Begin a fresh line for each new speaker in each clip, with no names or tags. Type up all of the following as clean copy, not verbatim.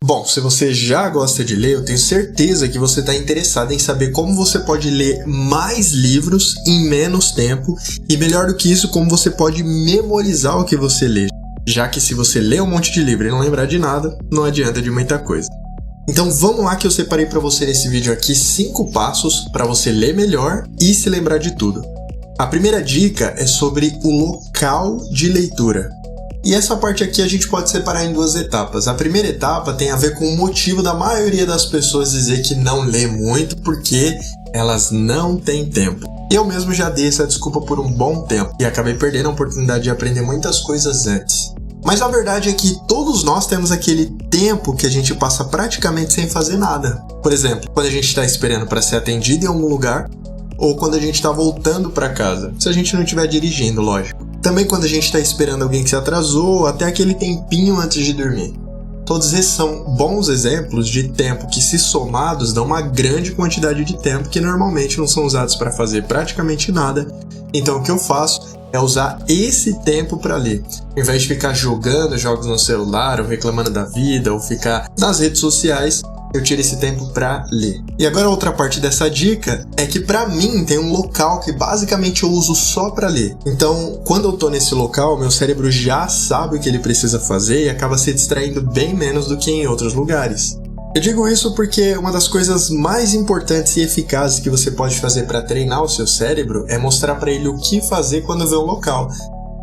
Bom, se você já gosta de ler, eu tenho certeza que você está interessado em saber como você pode ler mais livros em menos tempo e, melhor do que isso, como você pode memorizar o que você lê, já que se você ler um monte de livro e não lembrar de nada, não adianta de muita coisa. Então vamos lá que eu separei para você nesse vídeo aqui 5 passos para você ler melhor e se lembrar de tudo. A primeira dica é sobre o local de leitura. E essa parte aqui a gente pode separar em 2 etapas. A primeira etapa tem a ver com o motivo da maioria das pessoas dizer que não lê muito porque elas não têm tempo. Eu mesmo já dei essa desculpa por um bom tempo e acabei perdendo a oportunidade de aprender muitas coisas antes. Mas a verdade é que todos nós temos aquele tempo que a gente passa praticamente sem fazer nada. Por exemplo, quando a gente está esperando para ser atendido em algum lugar ou quando a gente está voltando para casa, se a gente não estiver dirigindo, lógico. Também quando a gente está esperando alguém que se atrasou, até aquele tempinho antes de dormir. Todos esses são bons exemplos de tempo que, se somados, dão uma grande quantidade de tempo que normalmente não são usados para fazer praticamente nada. Então o que eu faço é usar esse tempo para ler. Ao invés de ficar jogando jogos no celular, ou reclamando da vida, ou ficar nas redes sociais, eu tiro esse tempo para ler. E agora a outra parte dessa dica é que para mim tem um local que basicamente eu uso só para ler. Então, quando eu tô nesse local, meu cérebro já sabe o que ele precisa fazer e acaba se distraindo bem menos do que em outros lugares. Eu digo isso porque uma das coisas mais importantes e eficazes que você pode fazer para treinar o seu cérebro é mostrar para ele o que fazer quando vê um local.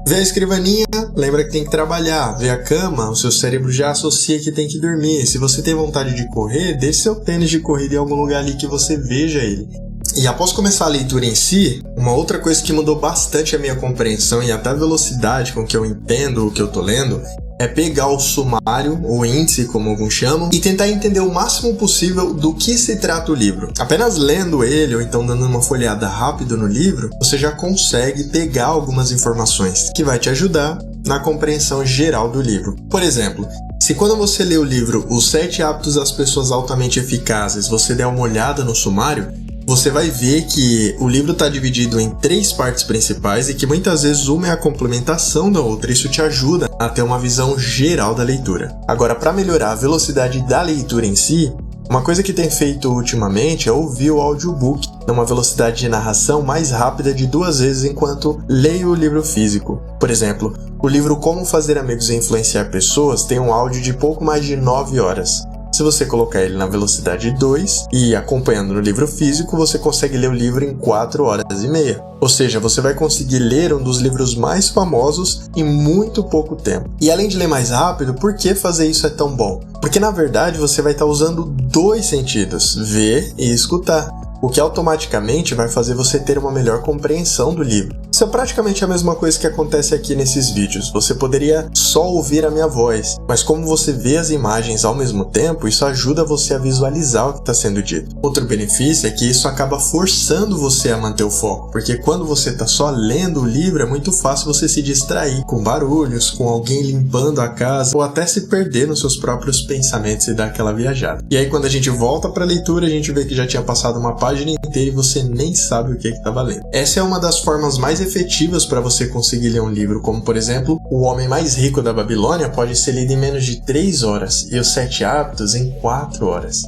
Vê a escrivaninha, lembra que tem que trabalhar. Vê a cama, o seu cérebro já associa que tem que dormir. Se você tem vontade de correr, deixe seu tênis de corrida em algum lugar ali que você veja ele. E após começar a leitura em si, uma outra coisa que mudou bastante a minha compreensão e até a velocidade com que eu entendo o que eu tô lendo é pegar o sumário, ou índice, como alguns chamam, e tentar entender o máximo possível do que se trata o livro. Apenas lendo ele, ou então dando uma folheada rápido no livro, você já consegue pegar algumas informações que vai te ajudar na compreensão geral do livro. Por exemplo, se quando você lê o livro Os 7 Hábitos das Pessoas Altamente Eficazes, você der uma olhada no sumário, você vai ver que o livro está dividido em 3 partes principais e que muitas vezes uma é a complementação da outra. Isso te ajuda a ter uma visão geral da leitura. Agora, para melhorar a velocidade da leitura em si, uma coisa que tem feito ultimamente é ouvir o audiobook numa velocidade de narração mais rápida de 2 vezes enquanto leio o livro físico. Por exemplo, o livro Como Fazer Amigos e Influenciar Pessoas tem um áudio de pouco mais de 9 horas. Se você colocar ele na velocidade 2 e acompanhando no livro físico, você consegue ler o livro em 4 horas e meia. Ou seja, você vai conseguir ler um dos livros mais famosos em muito pouco tempo. E além de ler mais rápido, por que fazer isso é tão bom? Porque na verdade você vai estar usando 2 sentidos, ver e escutar, o que automaticamente vai fazer você ter uma melhor compreensão do livro. Isso é praticamente a mesma coisa que acontece aqui nesses vídeos. Você poderia só ouvir a minha voz, mas como você vê as imagens ao mesmo tempo, isso ajuda você a visualizar o que está sendo dito. Outro benefício é que isso acaba forçando você a manter o foco, porque quando você está só lendo o livro, é muito fácil você se distrair com barulhos, com alguém limpando a casa, ou até se perder nos seus próprios pensamentos e dar aquela viajada. E aí quando a gente volta para a leitura, a gente vê que já tinha passado uma página inteira e você nem sabe o que estava lendo. Essa é uma das formas mais efetivas para você conseguir ler um livro, como por exemplo, O Homem Mais Rico da Babilônia pode ser lido em menos de 3 horas e Os 7 Hábitos em 4 horas.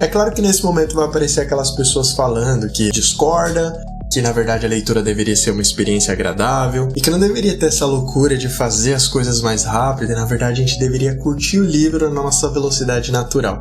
É claro que nesse momento vai aparecer aquelas pessoas falando que discorda, que na verdade a leitura deveria ser uma experiência agradável e que não deveria ter essa loucura de fazer as coisas mais rápido e na verdade a gente deveria curtir o livro na nossa velocidade natural.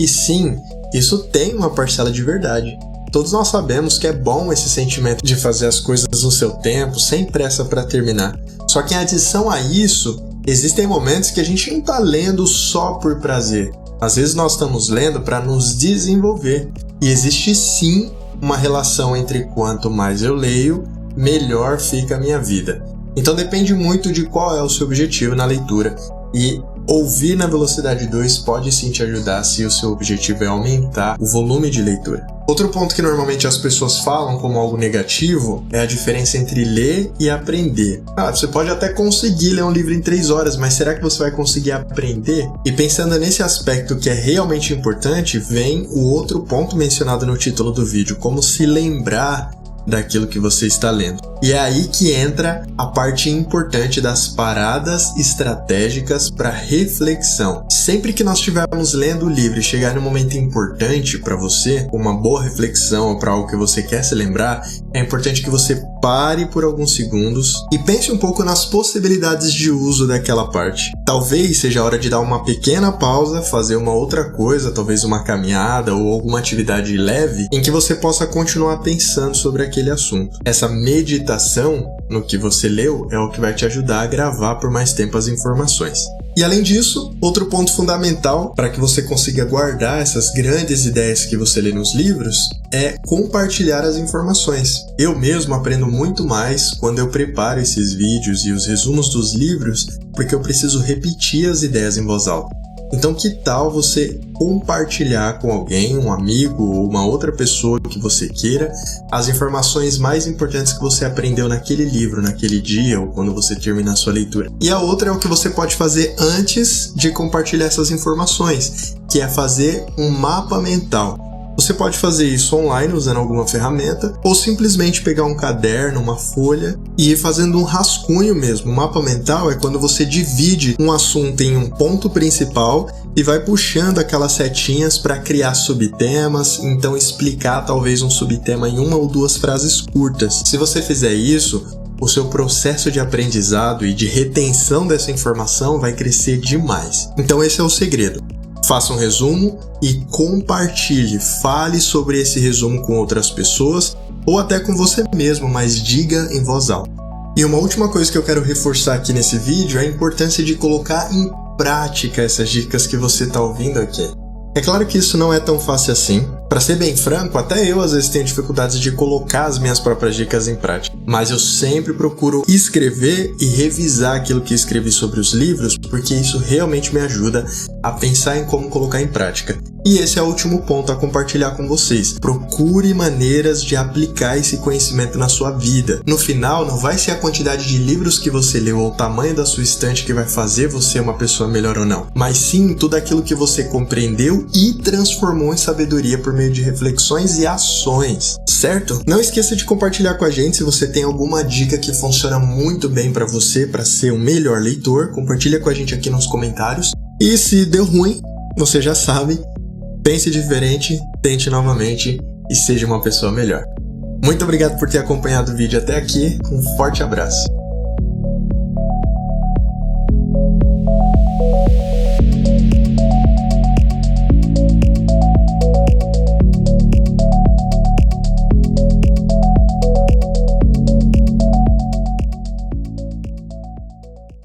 E sim, isso tem uma parcela de verdade. Todos nós sabemos que é bom esse sentimento de fazer as coisas no seu tempo, sem pressa para terminar. Só que em adição a isso, existem momentos que a gente não está lendo só por prazer. Às vezes nós estamos lendo para nos desenvolver. E existe sim uma relação entre quanto mais eu leio, melhor fica a minha vida. Então depende muito de qual é o seu objetivo na leitura. E ouvir na velocidade 2 pode sim te ajudar se o seu objetivo é aumentar o volume de leitura. Outro ponto que normalmente as pessoas falam como algo negativo é a diferença entre ler e aprender. Você pode até conseguir ler um livro em 3 horas, mas será que você vai conseguir aprender? E pensando nesse aspecto que é realmente importante, vem o outro ponto mencionado no título do vídeo, como se lembrar daquilo que você está lendo. E é aí que entra a parte importante das paradas estratégicas para reflexão. Sempre que nós estivermos lendo o livro e chegar num momento importante para você, uma boa reflexão ou para algo que você quer se lembrar, é importante que você pare por alguns segundos e pense um pouco nas possibilidades de uso daquela parte. Talvez seja a hora de dar uma pequena pausa, fazer uma outra coisa, talvez uma caminhada ou alguma atividade leve em que você possa continuar pensando sobre aquele assunto. Essa meditação no que você leu é o que vai te ajudar a gravar por mais tempo as informações. E além disso, outro ponto fundamental para que você consiga guardar essas grandes ideias que você lê nos livros é compartilhar as informações. Eu mesmo aprendo muito mais quando eu preparo esses vídeos e os resumos dos livros, porque eu preciso repetir as ideias em voz alta. Então, que tal você compartilhar com alguém, um amigo ou uma outra pessoa que você queira, as informações mais importantes que você aprendeu naquele livro, naquele dia ou quando você terminar a sua leitura? E a outra é o que você pode fazer antes de compartilhar essas informações, que é fazer um mapa mental. Você pode fazer isso online usando alguma ferramenta ou simplesmente pegar um caderno, uma folha e ir fazendo um rascunho mesmo. O mapa mental é quando você divide um assunto em um ponto principal e vai puxando aquelas setinhas para criar subtemas, então explicar talvez um subtema em uma ou duas frases curtas. Se você fizer isso, o seu processo de aprendizado e de retenção dessa informação vai crescer demais. Então esse é o segredo. Faça um resumo e compartilhe, fale sobre esse resumo com outras pessoas ou até com você mesmo, mas diga em voz alta. E uma última coisa que eu quero reforçar aqui nesse vídeo é a importância de colocar em prática essas dicas que você está ouvindo aqui. É claro que isso não é tão fácil assim. Para ser bem franco, até eu às vezes tenho dificuldades de colocar as minhas próprias dicas em prática. Mas eu sempre procuro escrever e revisar aquilo que escrevi sobre os livros, porque isso realmente me ajuda a pensar em como colocar em prática. E esse é o último ponto a compartilhar com vocês. Procure maneiras de aplicar esse conhecimento na sua vida. No final, não vai ser a quantidade de livros que você leu ou o tamanho da sua estante que vai fazer você uma pessoa melhor ou não, mas sim tudo aquilo que você compreendeu e transformou em sabedoria por meio de reflexões e ações, certo? Não esqueça de compartilhar com a gente se você tem alguma dica que funciona muito bem para você, para ser um melhor leitor. Compartilha com a gente aqui nos comentários. E se deu ruim, você já sabe, pense diferente, tente novamente e seja uma pessoa melhor. Muito obrigado por ter acompanhado o vídeo até aqui. Um forte abraço.